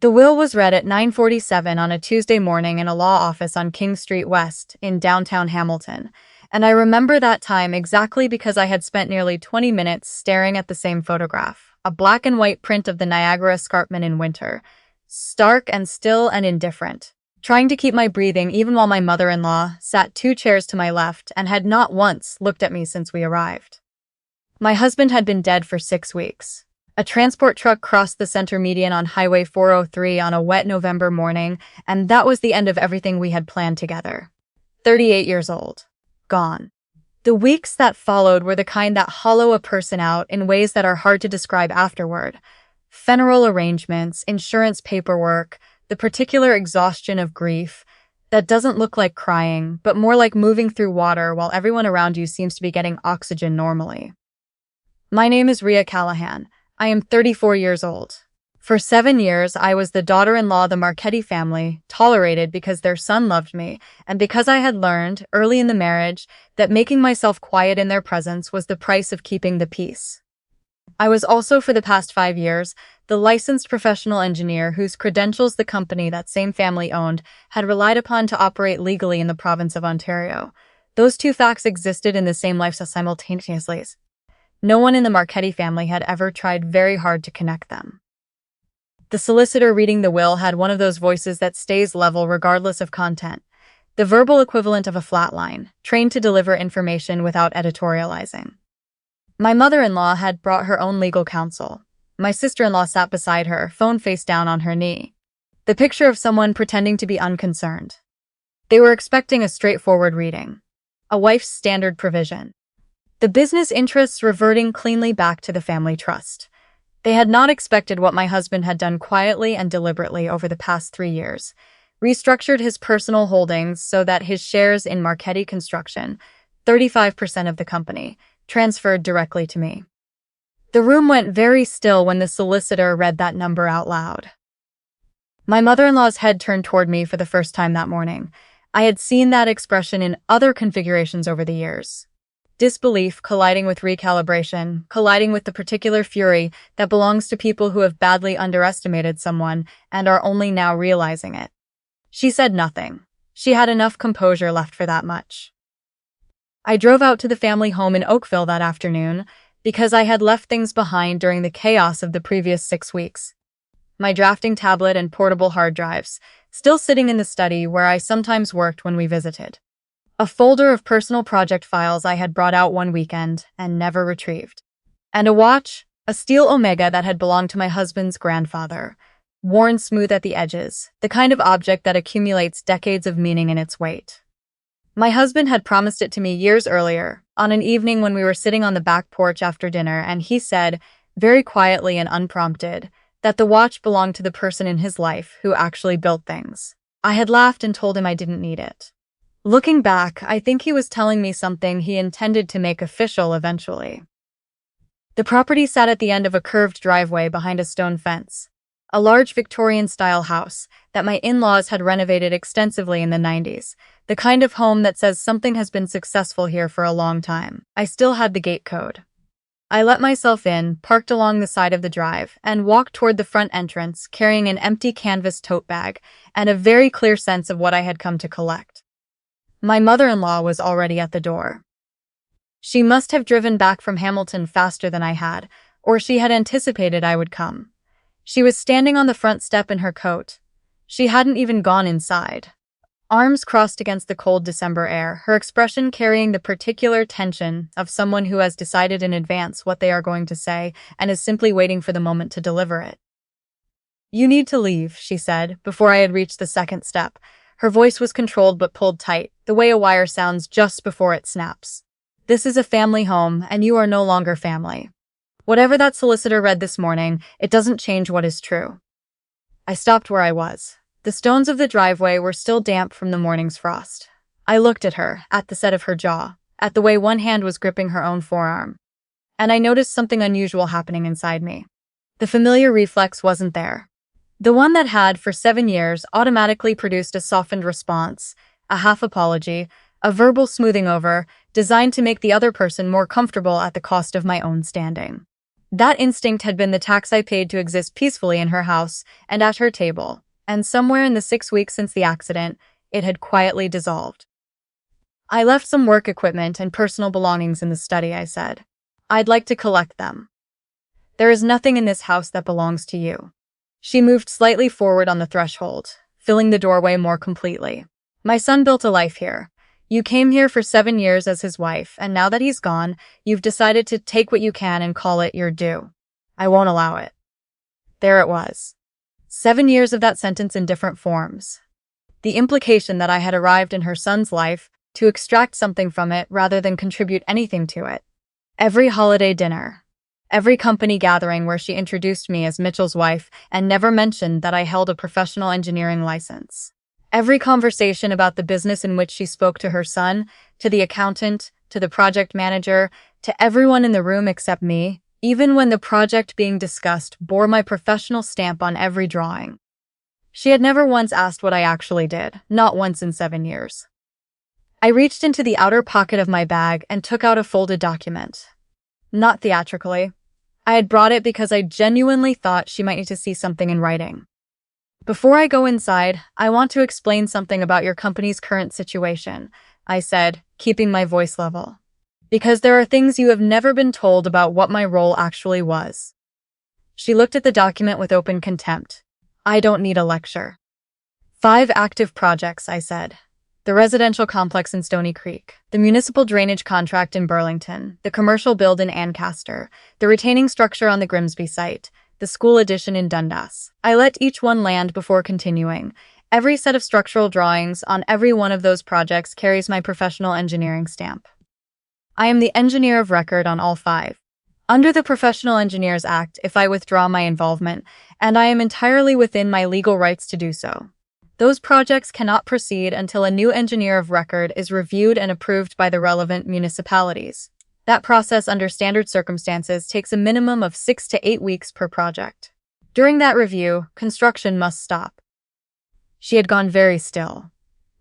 The will was read at 9:47 on a Tuesday morning in a law office on King Street West in downtown Hamilton, and I remember that time exactly because I had spent nearly 20 minutes staring at the same photograph, a black and white print of the Niagara Escarpment in winter, stark and still and indifferent, trying to keep my breathing even while my mother-in-law sat 2 chairs to my left and had not once looked at me since we arrived. My husband had been dead for 6 weeks. A transport truck crossed the center median on Highway 403 on a wet November morning, and that was the end of everything we had planned together. 38 years old. Gone. The weeks that followed were the kind that hollow a person out in ways that are hard to describe afterward. Funeral arrangements, insurance paperwork, the particular exhaustion of grief that doesn't look like crying, but more like moving through water while everyone around you seems to be getting oxygen normally. My name is Rhea Callahan. I am 34 years old. For 7 years, I was the daughter-in-law of the Marchetti family, tolerated because their son loved me, and because I had learned, early in the marriage, that making myself quiet in their presence was the price of keeping the peace. I was also, for the past 5 years, the licensed professional engineer whose credentials the company that same family owned had relied upon to operate legally in the province of Ontario. Those two facts existed in the same life simultaneously. No one in the Marchetti family had ever tried very hard to connect them. The solicitor reading the will had one of those voices that stays level regardless of content, the verbal equivalent of a flat line, trained to deliver information without editorializing. My mother-in-law had brought her own legal counsel. My sister-in-law sat beside her, phone face down on her knee. The picture of someone pretending to be unconcerned. They were expecting a straightforward reading. A wife's standard provision. The business interests reverting cleanly back to the family trust. They had not expected what my husband had done quietly and deliberately over the past 3 years. Restructured his personal holdings so that his shares in Marchetti Construction, 35% of the company, transferred directly to me. The room went very still when the solicitor read that number out loud. My mother-in-law's head turned toward me for the first time that morning. I had seen that expression in other configurations over the years. Disbelief colliding with recalibration, colliding with the particular fury that belongs to people who have badly underestimated someone and are only now realizing it. She said nothing. She had enough composure left for that much. I drove out to the family home in Oakville that afternoon because I had left things behind during the chaos of the previous 6 weeks. My drafting tablet and portable hard drives, still sitting in the study where I sometimes worked when we visited. A folder of personal project files I had brought out one weekend and never retrieved. And a watch, a steel Omega that had belonged to my husband's grandfather, worn smooth at the edges, the kind of object that accumulates decades of meaning in its weight. My husband had promised it to me years earlier, on an evening when we were sitting on the back porch after dinner, and he said, very quietly and unprompted, that the watch belonged to the person in his life who actually built things. I had laughed and told him I didn't need it. Looking back, I think he was telling me something he intended to make official eventually. The property sat at the end of a curved driveway behind a stone fence, a large Victorian-style house that my in-laws had renovated extensively in the 90s, the kind of home that says something has been successful here for a long time. I still had the gate code. I let myself in, parked along the side of the drive, and walked toward the front entrance, carrying an empty canvas tote bag and a very clear sense of what I had come to collect. My mother-in-law was already at the door. She must have driven back from Hamilton faster than I had, or she had anticipated I would come. She was standing on the front step in her coat. She hadn't even gone inside. Arms crossed against the cold December air, her expression carrying the particular tension of someone who has decided in advance what they are going to say and is simply waiting for the moment to deliver it. "You need to leave," she said, before I had reached the second step. Her voice was controlled but pulled tight, the way a wire sounds just before it snaps. "This is a family home, and you are no longer family." Whatever that solicitor read this morning, it doesn't change what is true. I stopped where I was. The stones of the driveway were still damp from the morning's frost. I looked at her, at the set of her jaw, at the way one hand was gripping her own forearm. And I noticed something unusual happening inside me. The familiar reflex wasn't there. The one that had, for 7 years, automatically produced a softened response, a half apology, a verbal smoothing over, designed to make the other person more comfortable at the cost of my own standing. That instinct had been the tax I paid to exist peacefully in her house and at her table, and somewhere in the 6 weeks since the accident, it had quietly dissolved. I left some work equipment and personal belongings in the study, I said. I'd like to collect them. There is nothing in this house that belongs to you. She moved slightly forward on the threshold, filling the doorway more completely. My son built a life here. You came here for 7 years as his wife, and now that he's gone, you've decided to take what you can and call it your due. I won't allow it. There it was. 7 years of that sentence in different forms. The implication that I had arrived in her son's life to extract something from it rather than contribute anything to it. Every holiday dinner, every company gathering where she introduced me as Mitchell's wife and never mentioned that I held a professional engineering license. Every conversation about the business in which she spoke to her son, to the accountant, to the project manager, to everyone in the room except me, even when the project being discussed bore my professional stamp on every drawing. She had never once asked what I actually did, not once in 7 years. I reached into the outer pocket of my bag and took out a folded document. Not theatrically. I had brought it because I genuinely thought she might need to see something in writing. Before I go inside, I want to explain something about your company's current situation, I said, keeping my voice level. Because there are things you have never been told about what my role actually was. She looked at the document with open contempt. I don't need a lecture. 5 active projects, I said. The residential complex in Stony Creek, the municipal drainage contract in Burlington, the commercial build in Ancaster, the retaining structure on the Grimsby site, the school addition in Dundas. I let each one land before continuing. Every set of structural drawings on every one of those projects carries my professional engineering stamp. I am the engineer of record on all 5. Under the Professional Engineers Act, if I withdraw my involvement, and I am entirely within my legal rights to do so, those projects cannot proceed until a new engineer of record is reviewed and approved by the relevant municipalities. That process under standard circumstances takes a minimum of 6 to 8 weeks per project. During that review, construction must stop. She had gone very still.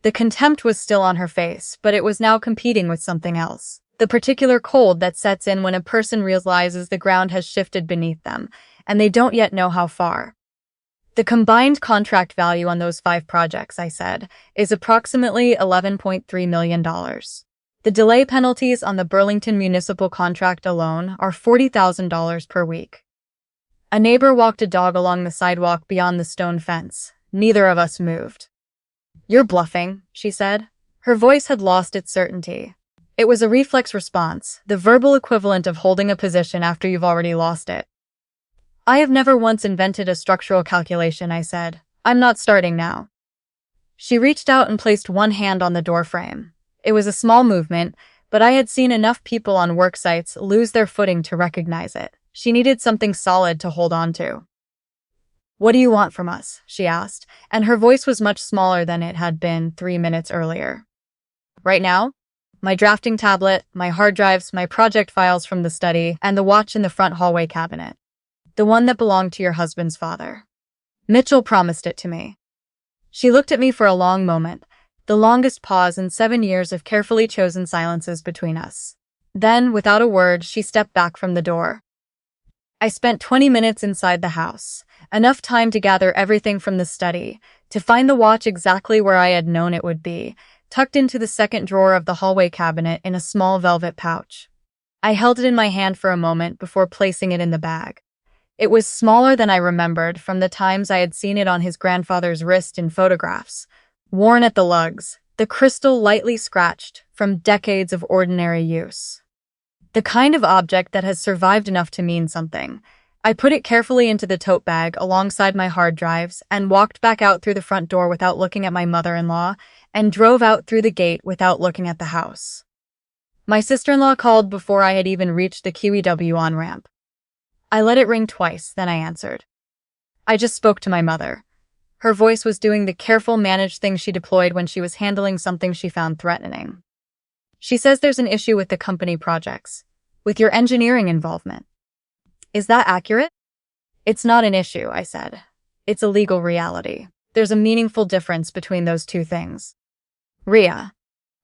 The contempt was still on her face, but it was now competing with something else. The particular cold that sets in when a person realizes the ground has shifted beneath them, and they don't yet know how far. The combined contract value on those 5 projects, I said, is approximately $11.3 million. The delay penalties on the Burlington municipal contract alone are $40,000 per week. A neighbor walked a dog along the sidewalk beyond the stone fence. Neither of us moved. You're bluffing, she said. Her voice had lost its certainty. It was a reflex response, the verbal equivalent of holding a position after you've already lost it. I have never once invented a structural calculation, I said. I'm not starting now. She reached out and placed one hand on the doorframe. It was a small movement, but I had seen enough people on work sites lose their footing to recognize it. She needed something solid to hold on to. What do you want from us? She asked, and her voice was much smaller than it had been 3 minutes earlier. Right now? My drafting tablet, my hard drives, my project files from the study, and the watch in the front hallway cabinet. The one that belonged to your husband's father. Mitchell promised it to me. She looked at me for a long moment, the longest pause in 7 years of carefully chosen silences between us. Then, without a word, she stepped back from the door. I spent 20 minutes inside the house, enough time to gather everything from the study, to find the watch exactly where I had known it would be, tucked into the second drawer of the hallway cabinet in a small velvet pouch. I held it in my hand for a moment before placing it in the bag. It was smaller than I remembered from the times I had seen it on his grandfather's wrist in photographs, worn at the lugs, the crystal lightly scratched from decades of ordinary use. The kind of object that has survived enough to mean something. I put it carefully into the tote bag alongside my hard drives and walked back out through the front door without looking at my mother-in-law and drove out through the gate without looking at the house. My sister-in-law called before I had even reached the QEW on-ramp. I let it ring twice, then I answered. I just spoke to my mother. Her voice was doing the careful, managed thing she deployed when she was handling something she found threatening. She says there's an issue with the company projects, with your engineering involvement. Is that accurate? It's not an issue, I said. It's a legal reality. There's a meaningful difference between those two things. Rhea.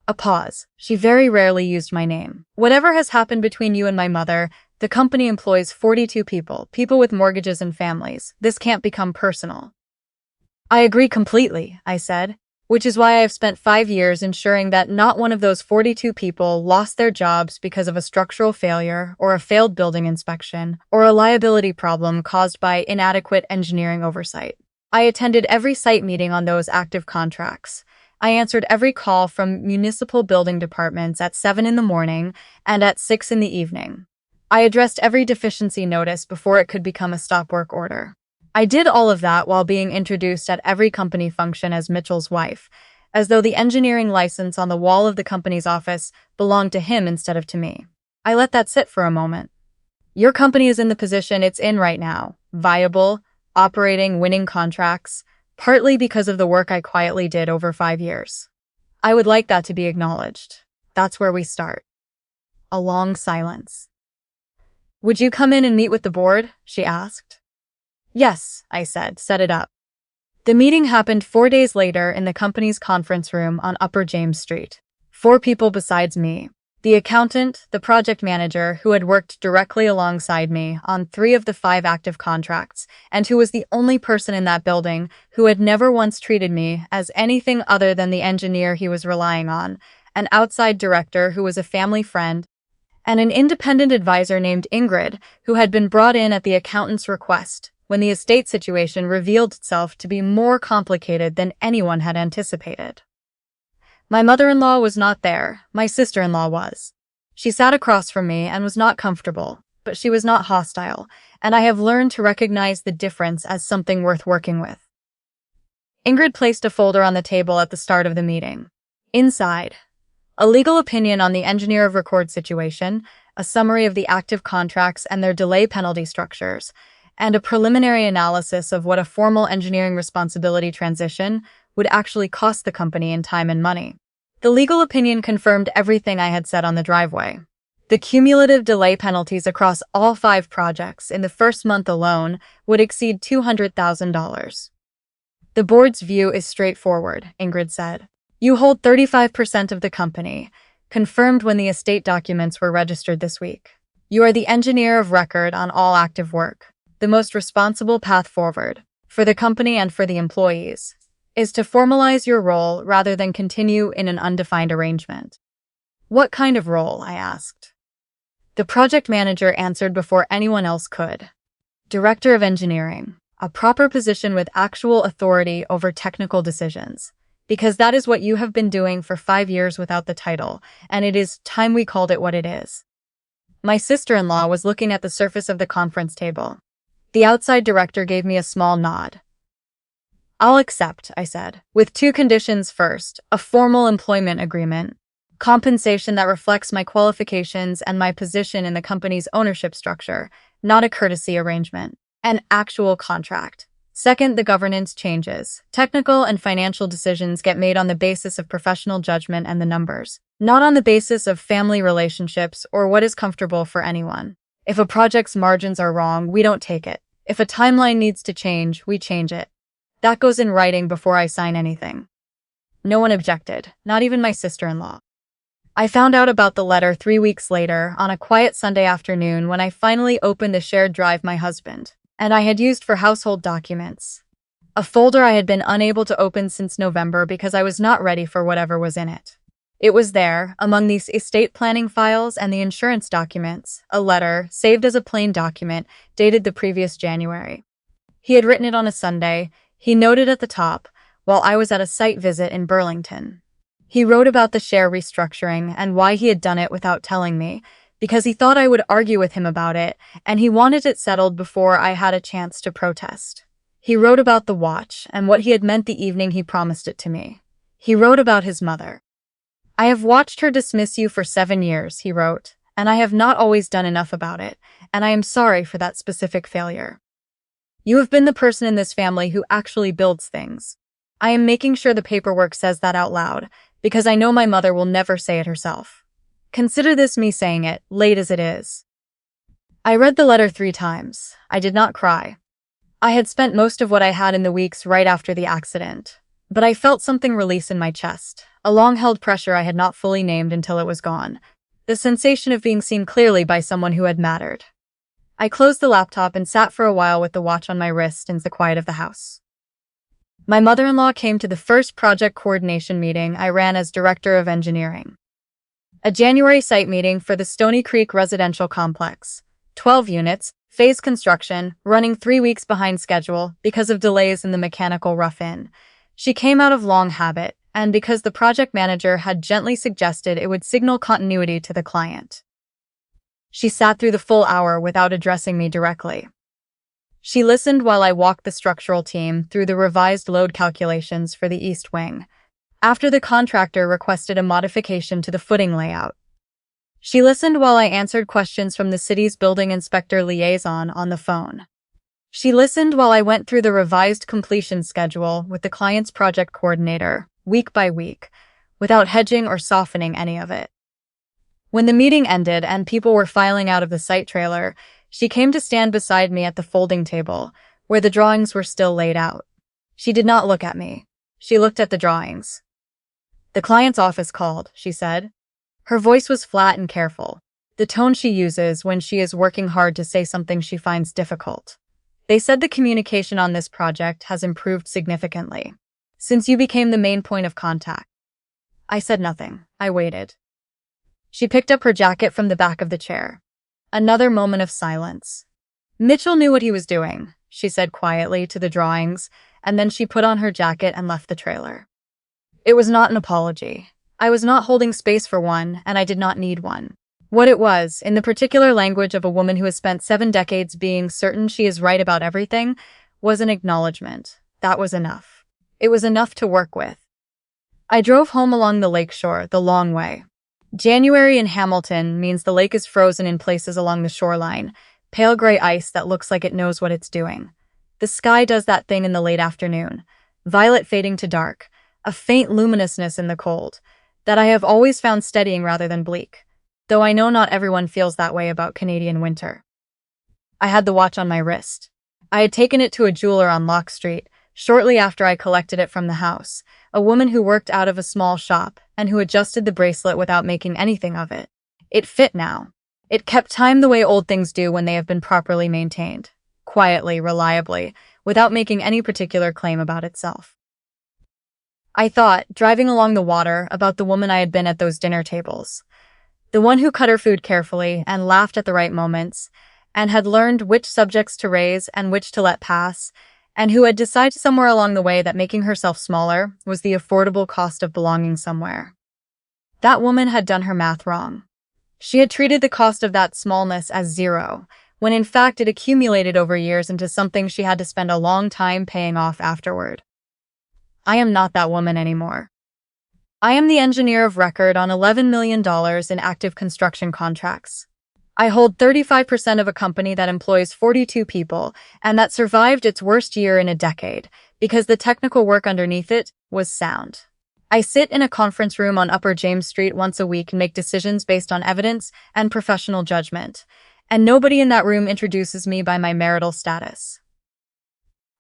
A pause. She very rarely used my name. Whatever has happened between you and my mother, The company employs 42 people, people with mortgages and families. This can't become personal. I agree completely, I said, which is why I have spent 5 years ensuring that not one of those 42 people lost their jobs because of a structural failure or a failed building inspection or a liability problem caused by inadequate engineering oversight. I attended every site meeting on those active contracts. I answered every call from municipal building departments at 7 in the morning and at 6 in the evening. I addressed every deficiency notice before it could become a stop work order. I did all of that while being introduced at every company function as Mitchell's wife, as though the engineering license on the wall of the company's office belonged to him instead of to me. I let that sit for a moment. Your company is in the position it's in right now, viable, operating, winning contracts, partly because of the work I quietly did over 5 years. I would like that to be acknowledged. That's where we start. A long silence. Would you come in and meet with the board? She asked. Yes, I said, set it up. The meeting happened 4 days later in the company's conference room on Upper James Street. 4 people besides me. The accountant, the project manager who had worked directly alongside me on 3 of the 5 active contracts, and who was the only person in that building who had never once treated me as anything other than the engineer he was relying on, an outside director who was a family friend, and an independent advisor named Ingrid, who had been brought in at the accountant's request when the estate situation revealed itself to be more complicated than anyone had anticipated. My mother-in-law was not there, my sister-in-law was. She sat across from me and was not comfortable, but she was not hostile, and I have learned to recognize the difference as something worth working with. Ingrid placed a folder on the table at the start of the meeting. Inside, a legal opinion on the engineer of record situation, a summary of the active contracts and their delay penalty structures, and a preliminary analysis of what a formal engineering responsibility transition would actually cost the company in time and money. The legal opinion confirmed everything I had said on the driveway. The cumulative delay penalties across all 5 projects in the first month alone would exceed $200,000. The board's view is straightforward, Ingrid said. You hold 35% of the company, confirmed when the estate documents were registered this week. You are the engineer of record on all active work. The most responsible path forward, for the company and for the employees, is to formalize your role rather than continue in an undefined arrangement. What kind of role? I asked. The project manager answered before anyone else could. Director of Engineering, a proper position with actual authority over technical decisions, because that is what you have been doing for 5 years without the title, and it is time we called it what it is. My sister-in-law was looking at the surface of the conference table. The outside director gave me a small nod. I'll accept, I said, with 2 conditions. First, a formal employment agreement, compensation that reflects my qualifications and my position in the company's ownership structure, not a courtesy arrangement, an actual contract. Second, the governance changes. Technical and financial decisions get made on the basis of professional judgment and the numbers, not on the basis of family relationships or what is comfortable for anyone. If a project's margins are wrong, we don't take it. If a timeline needs to change, we change it. That goes in writing before I sign anything. No one objected, not even my sister-in-law. I found out about the letter 3 weeks later on a quiet Sunday afternoon when I finally opened the shared drive my husband and I had used for household documents. A folder I had been unable to open since November because I was not ready for whatever was in it. It was there, among these estate planning files and the insurance documents, a letter, saved as a plain document, dated the previous January. He had written it on a Sunday. He noted at the top, while I was at a site visit in Burlington. He wrote about the share restructuring and why he had done it without telling me, because he thought I would argue with him about it, and he wanted it settled before I had a chance to protest. He wrote about the watch and what he had meant the evening he promised it to me. He wrote about his mother. I have watched her dismiss you for 7 years, he wrote, and I have not always done enough about it, and I am sorry for that specific failure. You have been the person in this family who actually builds things. I am making sure the paperwork says that out loud, because I know my mother will never say it herself. Consider this me saying it, late as it is. I read the letter 3 times. I did not cry. I had spent most of what I had in the weeks right after the accident, but I felt something release in my chest, a long-held pressure I had not fully named until it was gone. The sensation of being seen clearly by someone who had mattered. I closed the laptop and sat for a while with the watch on my wrist in the quiet of the house. My mother-in-law came to the first project coordination meeting I ran as director of engineering. A January site meeting for the Stony Creek residential complex. 12 units, phase construction, running 3 weeks behind schedule because of delays in the mechanical rough-in. She came out of long habit, and because the project manager had gently suggested it would signal continuity to the client. She sat through the full hour without addressing me directly. She listened while I walked the structural team through the revised load calculations for the east wing. After the contractor requested a modification to the footing layout. She listened while I answered questions from the city's building inspector liaison on the phone. She listened while I went through the revised completion schedule with the client's project coordinator, week by week, without hedging or softening any of it. When the meeting ended and people were filing out of the site trailer, she came to stand beside me at the folding table, where the drawings were still laid out. She did not look at me. She looked at the drawings. "The client's office called," she said. Her voice was flat and careful, the tone she uses when she is working hard to say something she finds difficult. "They said the communication on this project has improved significantly since you became the main point of contact." I said nothing. I waited. She picked up her jacket from the back of the chair. Another moment of silence. "Mitchell knew what he was doing," she said quietly to the drawings, and then she put on her jacket and left the trailer. It was not an apology. I was not holding space for one, and I did not need one. What it was, in the particular language of a woman who has spent 7 decades being certain she is right about everything, was an acknowledgement. That was enough. It was enough to work with. I drove home along the lakeshore, the long way. January in Hamilton means the lake is frozen in places along the shoreline, pale gray ice that looks like it knows what it's doing. The sky does that thing in the late afternoon, violet fading to dark, a faint luminousness in the cold, that I have always found steadying rather than bleak, though I know not everyone feels that way about Canadian winter. I had the watch on my wrist. I had taken it to a jeweler on Locke Street, shortly after I collected it from the house, a woman who worked out of a small shop and who adjusted the bracelet without making anything of it. It fit now. It kept time the way old things do when they have been properly maintained, quietly, reliably, without making any particular claim about itself. I thought, driving along the water, about the woman I had been at those dinner tables. The one who cut her food carefully and laughed at the right moments, and had learned which subjects to raise and which to let pass, and who had decided somewhere along the way that making herself smaller was the affordable cost of belonging somewhere. That woman had done her math wrong. She had treated the cost of that smallness as zero, when in fact it accumulated over years into something she had to spend a long time paying off afterward. I am not that woman anymore. I am the engineer of record on $11 million in active construction contracts. I hold 35% of a company that employs 42 people and that survived its worst year in a decade because the technical work underneath it was sound. I sit in a conference room on Upper James Street once a week and make decisions based on evidence and professional judgment, and nobody in that room introduces me by my marital status.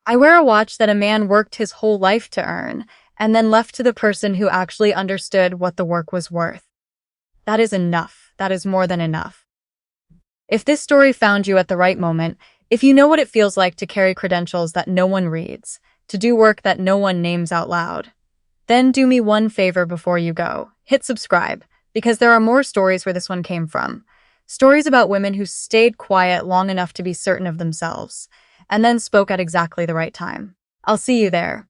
I wear a watch that a man worked his whole life to earn, and then left to the person who actually understood what the work was worth. That is enough. That is more than enough. If this story found you at the right moment, if you know what it feels like to carry credentials that no one reads, to do work that no one names out loud, then do me one favor before you go. Hit subscribe, because there are more stories where this one came from. Stories about women who stayed quiet long enough to be certain of themselves, and then spoke at exactly the right time. I'll see you there.